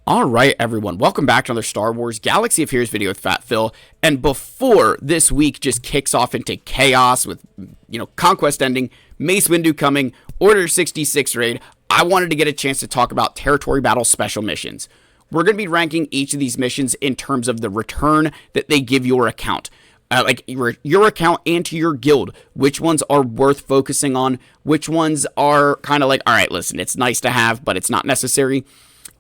All right, everyone. Welcome back to another Star Wars Galaxy of Heroes video with Fat Phil. And before this week just kicks off into chaos with, Conquest ending, Mace Windu coming, Order 66 raid, I wanted to get a chance to talk about Territory Battle special missions. We're going to be ranking each of these missions in terms of the return that they give your account. Like your account and to your guild, which ones are worth focusing on, which ones are kind of like, all right, listen, it's nice to have, but it's not necessary.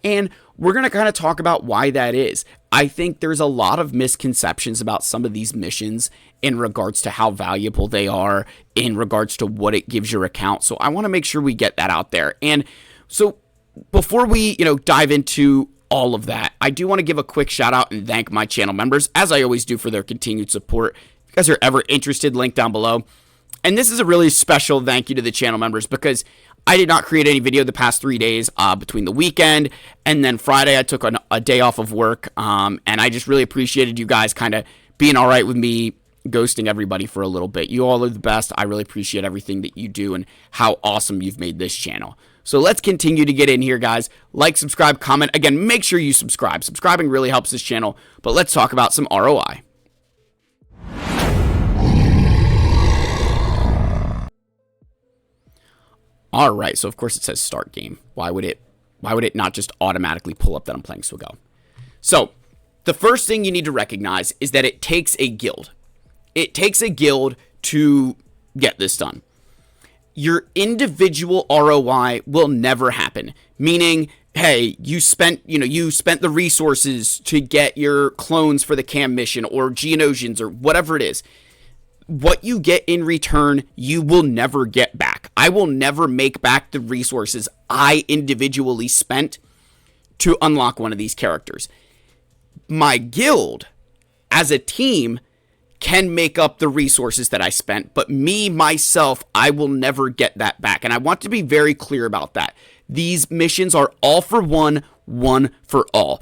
And we're going to kind of talk about why that is. I think there's a lot of misconceptions about some of these missions in regards to how valuable they are, in regards to what it gives your account. So I want to make sure we get that out there. And so before we, dive into all of that, I do want to give a quick shout out and thank my channel members, as I always do, for their continued support. If you guys are ever interested, link down below. And this is a really special thank you to the channel members because I did not create any video the past 3 days between the weekend and then Friday. I took a day off of work, and I just really appreciated you guys kind of being all right with me ghosting everybody for a little bit. You all are the best. I really appreciate everything that you do and how awesome you've made this channel. So let's continue to get in here, guys. Like, subscribe, comment. Again, make sure you subscribe. Subscribing really helps this channel, but let's talk about some ROI. All right, so of course it says start game. Why would it not just automatically pull up that I'm playing? So we'll go. So the first thing you need to recognize is that it takes a guild. It takes a guild to get this done. Your individual ROI will never happen. Meaning, hey, you spent the resources to get your clones for the cam mission or Geonosians or whatever it is. What you get in return, you will never get back. I will never make back the resources I individually spent to unlock one of these characters. My guild, as a team, can make up the resources that I spent, but myself, I will never get that back. And I want to be very clear about that. These missions are all for one, one for all.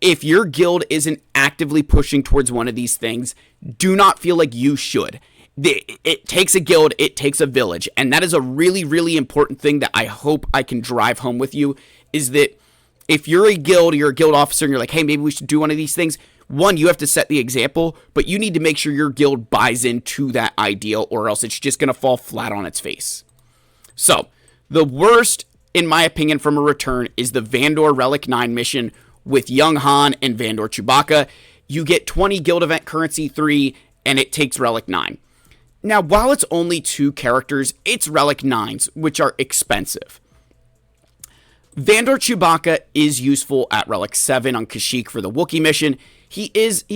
If your guild isn't actively pushing towards one of these things, do not feel like you should. It takes a guild, it takes a village. And that is a really, really important thing that I hope I can drive home with you, is that if you're a guild officer and you're like, hey, maybe we should do one of these things. One, you have to set the example, but you need to make sure your guild buys into that idea, or else it's just going to fall flat on its face. So, the worst, in my opinion, from a return is the Vandor Relic 9 mission with Young Han and Vandor Chewbacca. You get 20 guild event currency 3, and it takes Relic 9. Now, while it's only 2 characters, it's Relic 9s, which are expensive. Vandor Chewbacca is useful at Relic 7 on Kashyyyk for the Wookiee mission. He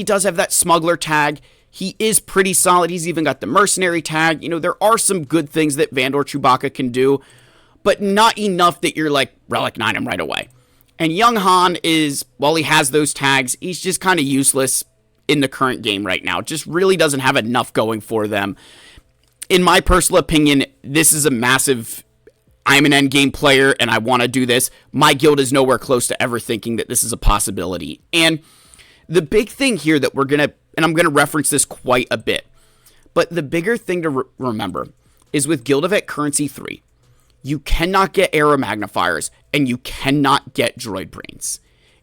does have that smuggler tag. He is pretty solid. He's even got the mercenary tag. There are some good things that Vandor Chewbacca can do, but not enough that you're like, Relic 9 him right away. And Young Han while he has those tags, he's just kind of useless in the current game right now. Just really doesn't have enough going for them. In my personal opinion, this is a massive, I'm an endgame player and I want to do this. My guild is nowhere close to ever thinking that this is a possibility. And the big thing here that and I'm going to reference this quite a bit, but the bigger thing to remember is with Guild Event Currency 3, you cannot get arrow magnifiers, and you cannot get droid brains.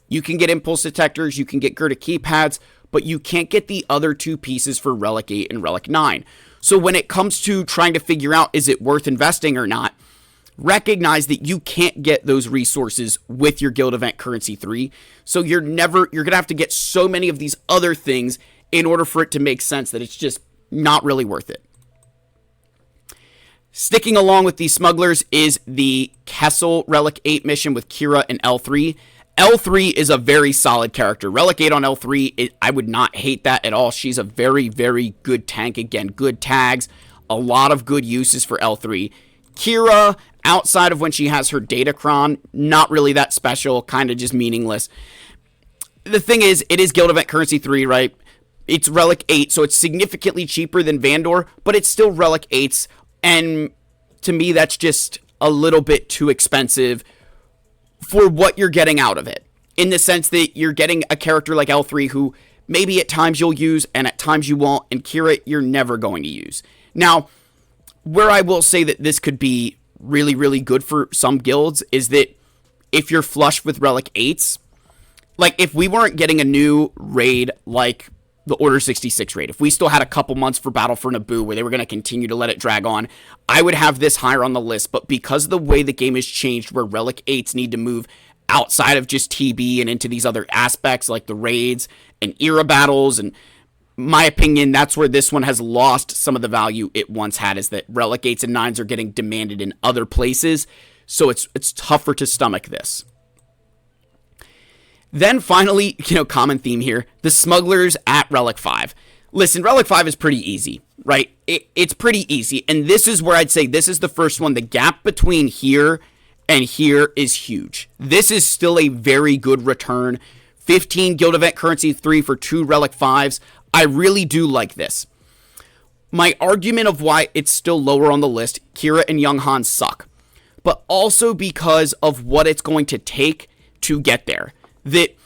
You can get impulse detectors, you can get Gerda keypads, but you can't get the other 2 pieces for Relic 8 and Relic 9. So when it comes to trying to figure out, is it worth investing or not, recognize that you can't get those resources with your Guild Event Currency 3. So you're going to have to get so many of these other things in order for it to make sense that it's just not really worth it. Sticking along with these smugglers is the Kessel Relic 8 mission with Kira and L3. L3 is a very solid character. Relic 8 on L3, I would not hate that at all. She's a very, very good tank. Again, good tags, a lot of good uses for L3. Kira, outside of when she has her Datacron, not really that special, kind of just meaningless. The thing is, it is Guild Event Currency 3, right? It's Relic 8, so it's significantly cheaper than Vandor, but it's still Relic 8s. And to me, that's just a little bit too expensive for what you're getting out of it. In the sense that you're getting a character like L3 who maybe at times you'll use and at times you won't. And Kira, you're never going to use. Now, where I will say that this could be really, really good for some guilds is that if you're flush with Relic 8s, like, if we weren't getting a new raid like the Order 66 raid, if we still had a couple months for Battle for Naboo where they were going to continue to let it drag on, I would have this higher on the list. But because of the way the game has changed, where Relic 8s need to move outside of just TB and into these other aspects like the raids and era battles, and my opinion, that's where this one has lost some of the value it once had, is that Relic 8s and 9s are getting demanded in other places, so it's tougher to stomach this. Then finally, common theme here, the smugglers at Relic 5. Listen, Relic 5 is pretty easy, right? It's pretty easy, and this is where I'd say this is the first one. The gap between here and here is huge. This is still a very good return. 15 Guild Event Currency 3 for 2 Relic 5s. I really do like this. My argument of why it's still lower on the list, Kira and Young Han suck, but also because of what it's going to take to get there. That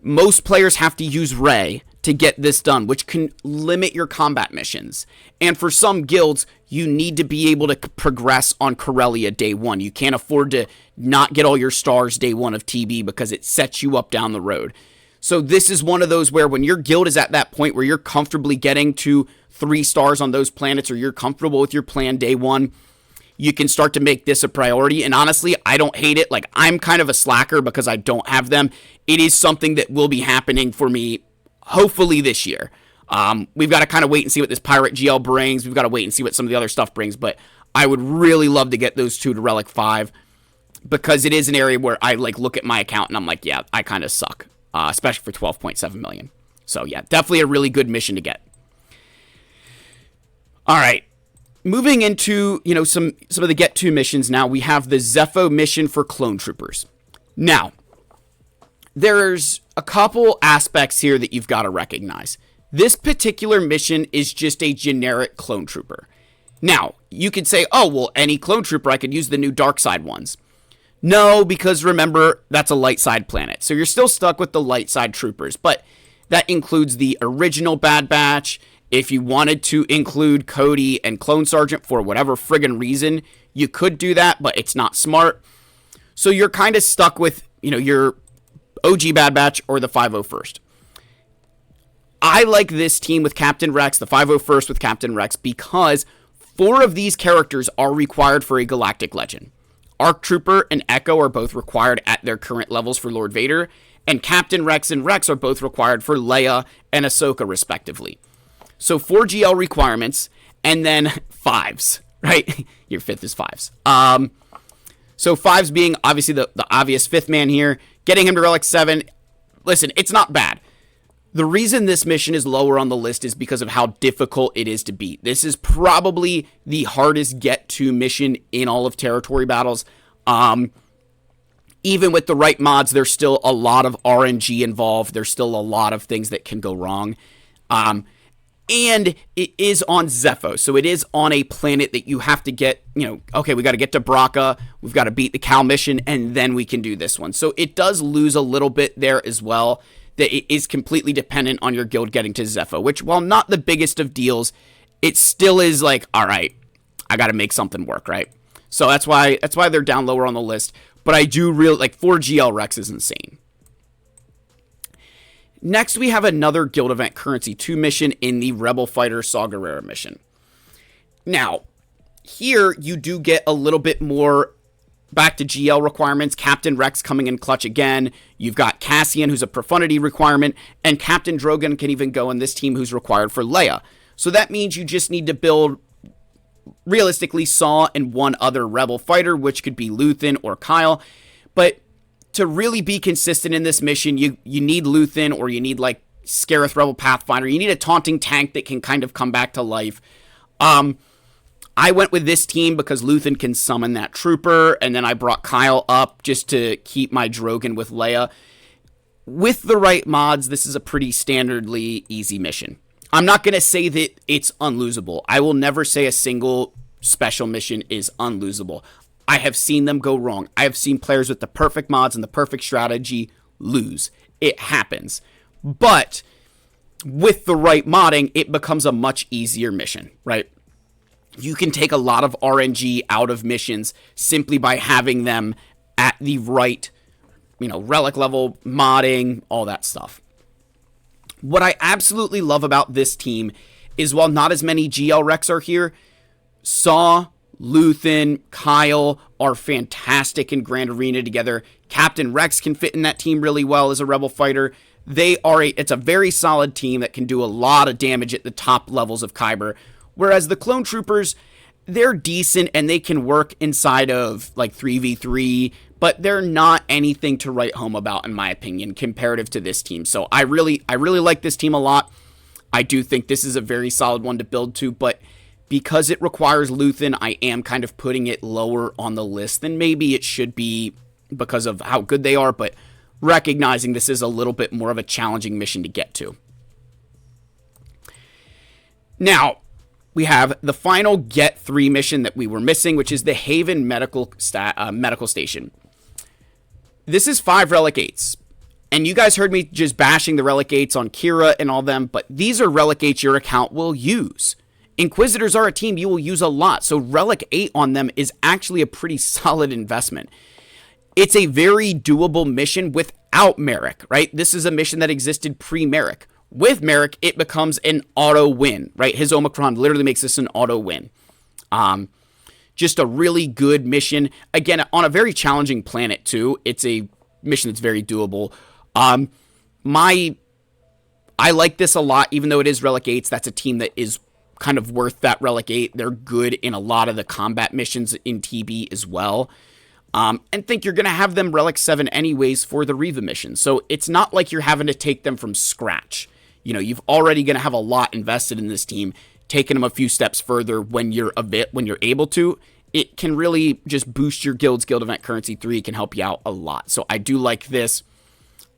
most players have to use Rey to get this done, which can limit your combat missions. And for some guilds, you need to be able to progress on Corellia day one. You can't afford to not get all your stars day one of TB because it sets you up down the road. So this is one of those where when your guild is at that point where you're comfortably getting to 3 stars on those planets, or you're comfortable with your plan day one, you can start to make this a priority. And honestly, I don't hate it. Like, I'm kind of a slacker because I don't have them. It is something that will be happening for me, hopefully this year. We've got to kind of wait and see what this Pirate GL brings. We've got to wait and see what some of the other stuff brings. But I would really love to get those 2 to Relic 5, because it is an area where I look at my account and I'm like, yeah, I kind of suck, especially for 12.7 million. So yeah, definitely a really good mission to get. All right. Moving into, some of the Get To missions now, we have the Zepho mission for Clone Troopers. Now, there's a couple aspects here that you've got to recognize. This particular mission is just a generic Clone Trooper. Now, you could say, oh, well, any Clone Trooper, I could use the new Dark Side ones. No, because remember, that's a light side planet. So you're still stuck with the light side troopers, but that includes the original Bad Batch. If you wanted to include Cody and Clone Sergeant for whatever friggin' reason, you could do that, but it's not smart. So you're kind of stuck with, your OG Bad Batch or the 501st. I like this team with Captain Rex, the 501st with Captain Rex, because 4 of these characters are required for a Galactic Legend. Arc Trooper and Echo are both required at their current levels for Lord Vader, and Captain Rex and Rex are both required for Leia and Ahsoka, respectively. So 4 GL requirements, and then 5s, right? Your 5th is 5s. So 5s being obviously the obvious 5th man here. Getting him to Relic 7, listen, it's not bad. The reason this mission is lower on the list is because of how difficult it is to beat. This is probably the hardest Get To mission in all of Territory Battles. Even with the right mods, there's still a lot of RNG involved. There's still a lot of things that can go wrong. And it is on Zepho, so it is on a planet that you have to get, okay, we got to get to Braa, we've got to beat the Cal mission, and then we can do this one. So it does lose a little bit there as well, that it is completely dependent on your guild getting to Zepho, which, while not the biggest of deals, it still is like, all right, I got to make something work, right? So that's why they're down lower on the list, but I do really, 4 GL Rex is insane. Next, we have another Guild Event Currency 2 mission in the Rebel Fighter Sagera mission. Now, here you do get a little bit more back to GL requirements. Captain Rex coming in clutch again. You've got Cassian, who's a profundity requirement, and Captain Drogon can even go in this team, who's required for Leia. So that means you just need to build, realistically, Saw and 1 other Rebel fighter, which could be Luthen or Kyle. But to really be consistent in this mission, you need Luthen, or you need Scarith Rebel Pathfinder. You need a taunting tank that can kind of come back to life. I went with this team because Luthen can summon that trooper, and then I brought Kyle up just to keep my Drogon with Leia. With the right mods, this is a pretty standardly easy mission. I'm not going to say that it's unlosable. I will never say a single special mission is unlosable. I have seen them go wrong. I have seen players with the perfect mods and the perfect strategy lose. It happens. But with the right modding, it becomes a much easier mission, right? You can take a lot of RNG out of missions simply by having them at the right relic level modding, all that stuff. What I absolutely love about this team is while not as many GL Rex are here, Saw, Luthen, Kyle are fantastic in Grand Arena together. Captain Rex can fit in that team really well as a Rebel fighter. It's a very solid team that can do a lot of damage at the top levels of Kyber. Whereas the Clone Troopers, they're decent and they can work inside of like 3v3, but they're not anything to write home about, in my opinion, comparative to this team. So I really like this team a lot. I do think this is a very solid one to build to, but because it requires Luthen, I am kind of putting it lower on the list than maybe it should be because of how good they are, but recognizing this is a little bit more of a challenging mission to get to. Now, we have the final Get 3 mission that we were missing, which is the Haven Medical Station. This is 5 Relic 8s. And you guys heard me just bashing the Relic 8s on Kira and all them, but these are Relic 8s your account will use. Inquisitors are a team you will use a lot, so Relic 8 on them is actually a pretty solid investment. It's a very doable mission without Merrick, right? This is a mission that existed pre-Merrick. With Merrick, it becomes an auto win, right? His Omicron literally makes this an auto win. Just a really good mission. Again, on a very challenging planet, too. It's a mission that's very doable. I like this a lot, even though it is Relic 8s. That's a team that is kind of worth that Relic 8. They're good in a lot of the combat missions in TB as well. And think you're going to have them Relic 7 anyways for the Reva mission. So it's not like you're having to take them from scratch. You've already going to have a lot invested in this team. Taking them a few steps further when you're able to, it can really just boost your guild's guild event currency 3. It can help you out a lot. So I do like this.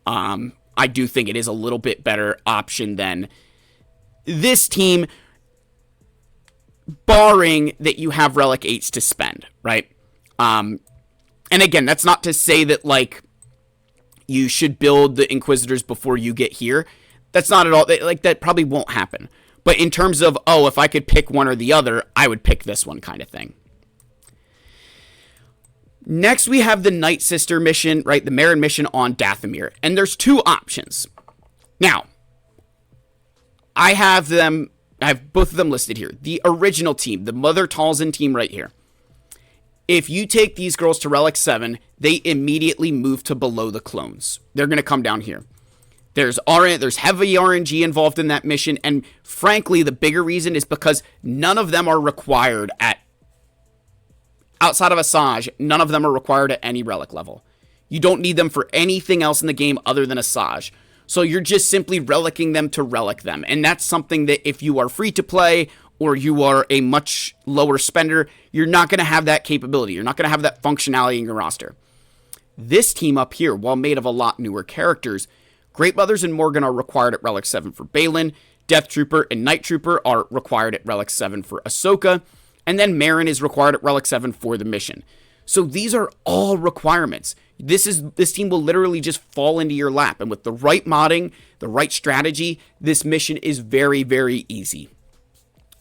I do think it is a little bit better option than this team, barring that you have Relic 8s to spend, right? And again, that's not to say that, like, you should build the Inquisitors before you get here. That's not at all, like, that probably won't happen. But in terms of, if I could pick one or the other, I would pick this one kind of thing. Next, we have the Nightister mission, right? The Marin mission on Dathomir. And there's 2 options. Now, I have both of them listed here. The original team, the Mother Talzin team right here. If you take these girls to Relic 7, they immediately move to below the clones. They're going to come down here. There's heavy RNG involved in that mission, and frankly, the bigger reason is because none of them are required outside of Asajj, none of them are required at any Relic level. You don't need them for anything else in the game other than Asajj. So you're just simply relicking them to relic them, and that's something that if you are free to play or you are a much lower spender, you're not going to have that capability. You're not going to have that functionality in your roster. This team up here, while made of a lot newer characters, Great Mothers and Morgan are required at Relic 7 for Balin, Death Trooper and Night Trooper are required at Relic 7 for Ahsoka, and then Marin is required at Relic 7 for the mission. So these are all requirements. This team will literally just fall into your lap, and with the right modding, the right strategy, this mission is very, very easy.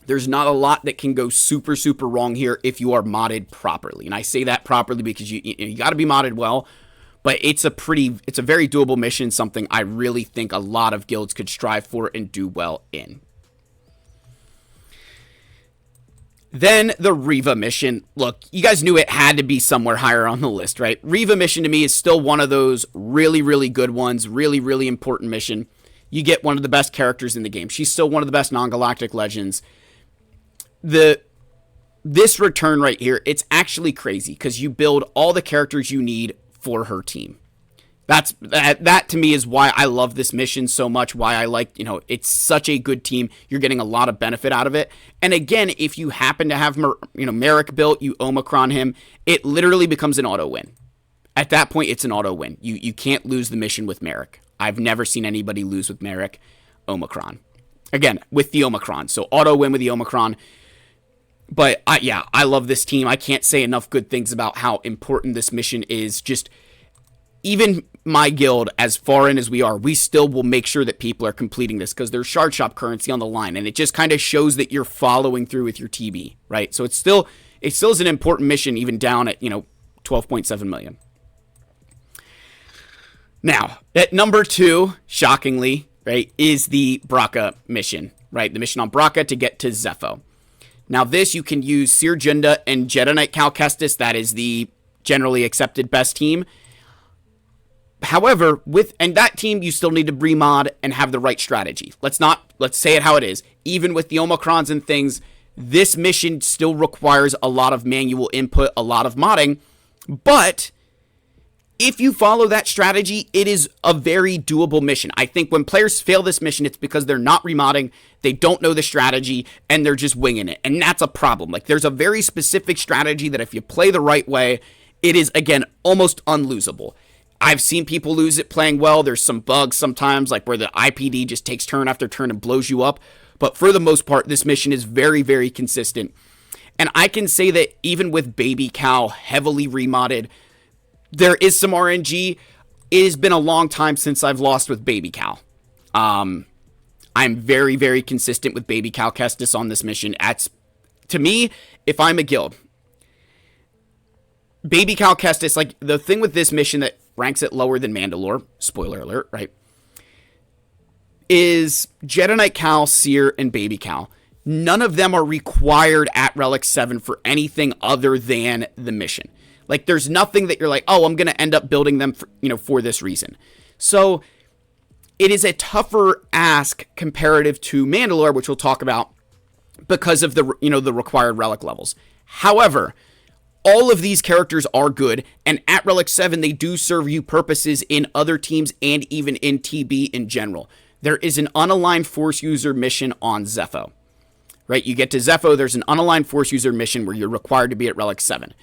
There's not a lot that can go super, super wrong here if you are modded properly. And I say that properly because you got to be modded well, but it's a very doable mission, something I really think a lot of guilds could strive for and do well in. Then the Reva mission. Look, you guys knew it had to be somewhere higher on the list, right? Reva mission to me is still one of those really, really good ones, really, really important mission. You get one of the best characters in the game. She's still one of the best non-galactic legends. This return right here, it's actually crazy because you build all the characters you need for her team. That to me is why I love this mission so much, why I like, it's such a good team. You're getting a lot of benefit out of it. And again, if you happen to have, Merrick built, you Omicron him, it literally becomes an auto win. At that point, it's an auto win. You can't lose the mission with Merrick. I've never seen anybody lose with Merrick Omicron. Again, with the Omicron. So auto win with the Omicron. But I love this team. I can't say enough good things about how important this mission is. Just even my guild, as far in as we are, we still will make sure that people are completing this because there's shard shop currency on the line, and it just kind of shows that you're following through with your TB, right? So it still is an important mission, even down at 12.7 million. Now, at number 2, shockingly, right, is the Braa mission, right? The mission on Braa to get to Zepho. Now, this you can use Seer Junda and Jedi Knight Cal Kestis. That is the generally accepted best team. However, and that team, you still need to remod and have the right strategy. Let's say it how it is. Even with the Omicrons and things, this mission still requires a lot of manual input, a lot of modding. But if you follow that strategy, it is a very doable mission. I think when players fail this mission, it's because they're not remodding, they don't know the strategy, and they're just winging it. And that's a problem. Like, there's a very specific strategy that if you play the right way, it is, again, almost unlosable. I've seen people lose it playing well. There's some bugs sometimes, like where the IPD just takes turn after turn and blows you up. But for the most part, this mission is very, very consistent. And I can say that even with Baby Cal heavily remodded, there is some RNG. It has been a long time since I've lost with Baby Cal. I'm very, very consistent with Baby Cal Kestis on this mission. To me, if I'm a guild, Baby Cal Kestis, like the thing with this mission that ranks it lower than Mandalore, spoiler alert, right, is Jedi Knight Cal, Seer, and Baby Cal. None of them are required at Relic 7 for anything other than the mission. Like, there's nothing that you're like, oh, I'm going to end up building them for this reason. So it is a tougher ask comparative to Mandalore, which we'll talk about because of the required relic levels. However, all of these characters are good, and at Relic 7, they do serve you purposes in other teams and even in TB in general. There is an unaligned Force user mission on Zepho. Right? You get to Zepho, there's an unaligned Force user mission where you're required to be at Relic 7.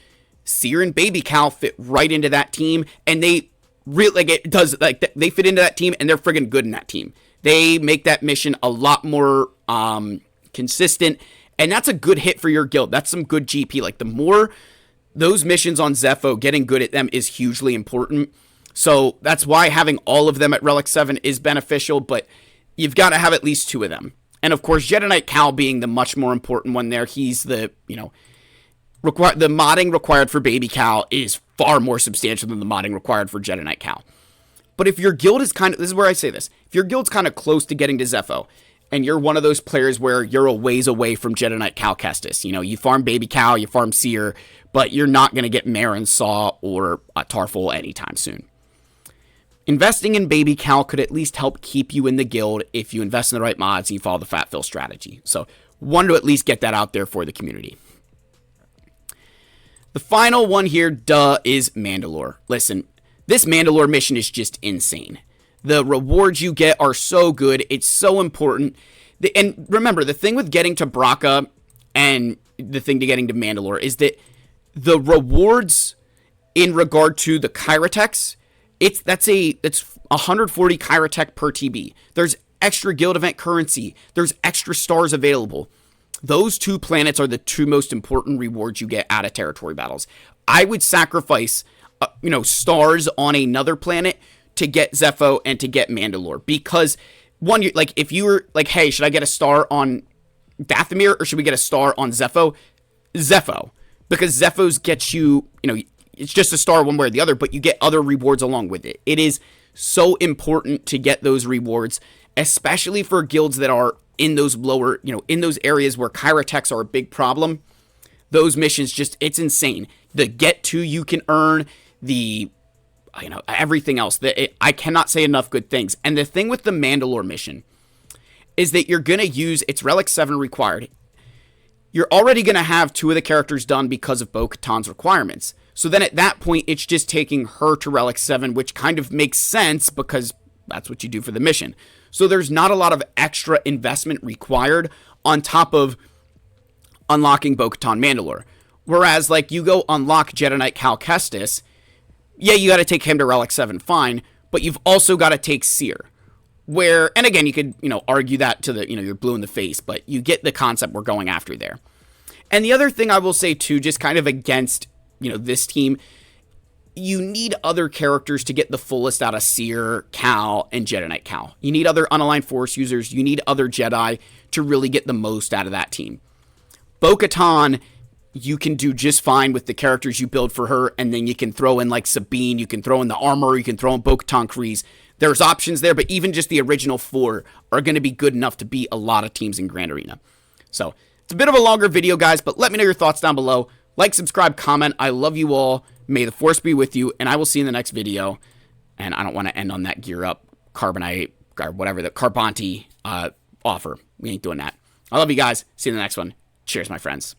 Seer and Baby Cal fit right into that team, and they really, they fit into that team, and they're friggin' good in that team. They make that mission a lot more consistent, and that's a good hit for your guild. That's some good GP. Like, the more those missions on Zepho, getting good at them is hugely important. So that's why having all of them at Relic 7 is beneficial, but you've got to have at least 2 of them. And of course, Jedi Knight Cal being the much more important one there. He's the modding required for Baby Cal is far more substantial than the modding required for Jedi Knight Cal. But if your guild is this is where I say this, if your guild's kind of close to getting to Zepho, and you're one of those players where you're a ways away from Jedi Knight Cal Kestis, you farm Baby Cal, you farm Seer, but you're not going to get Marin Saw or Tarful anytime soon. Investing in Baby Cal could at least help keep you in the guild if you invest in the right mods and you follow the fat fill strategy. So, wanted to at least get that out there for the community. The final one here, is Mandalore. Listen, this Mandalore mission is just insane. The rewards you get are so good. It's so important. And remember, the thing with getting to Braa and the thing to getting to Mandalore is that the rewards in regard to the Kyratex, that's 140 Kyratech per TB. There's extra guild event currency. There's extra stars available. Those 2 planets are the 2 most important rewards you get out of territory battles. I would sacrifice, stars on another planet to get Zepho and to get Mandalore, because one, if you were like, hey, should I get a star on Dathomir or should we get a star on Zepho? Zepho, because Zephos gets you, it's just a star one way or the other, but you get other rewards along with it. It is so important to get those rewards, especially for guilds that are in those lower, in those areas where Kyratechs are a big problem. Those missions it's insane. The get to you can earn, the, everything else. I cannot say enough good things. And the thing with the Mandalore mission is that you're going to use, it's Relic 7 required. You're already going to have 2 of the characters done because of Bo-Katan's requirements. So then at that point, it's just taking her to Relic 7, which kind of makes sense because that's what you do for the mission. So there's not a lot of extra investment required on top of unlocking Bo-Katan Mandalore. Whereas, you go unlock Jedi Knight Cal Kestis, yeah, you got to take him to Relic 7, fine, but you've also got to take Seer. And again, you could, argue that to the, you're blue in the face, but you get the concept we're going after there. And the other thing I will say, too, just kind of against, this team, you need other characters to get the fullest out of Seer, Cal, and Jedi Knight Cal. You need other unaligned Force users. You need other Jedi to really get the most out of that team. Bo-Katan, you can do just fine with the characters you build for her, and then you can throw in like Sabine, you can throw in the armor, you can throw in Bo-Katan Kryze. There's options there, but even just the original 4 are going to be good enough to beat a lot of teams in Grand Arena. So, it's a bit of a longer video, guys, but let me know your thoughts down below. Like, subscribe, comment. I love you all. May the Force be with you, and I will see you in the next video. And I don't want to end on that Gear Up, Carbonite, or whatever, the Carbonti offer. We ain't doing that. I love you guys. See you in the next one. Cheers, my friends.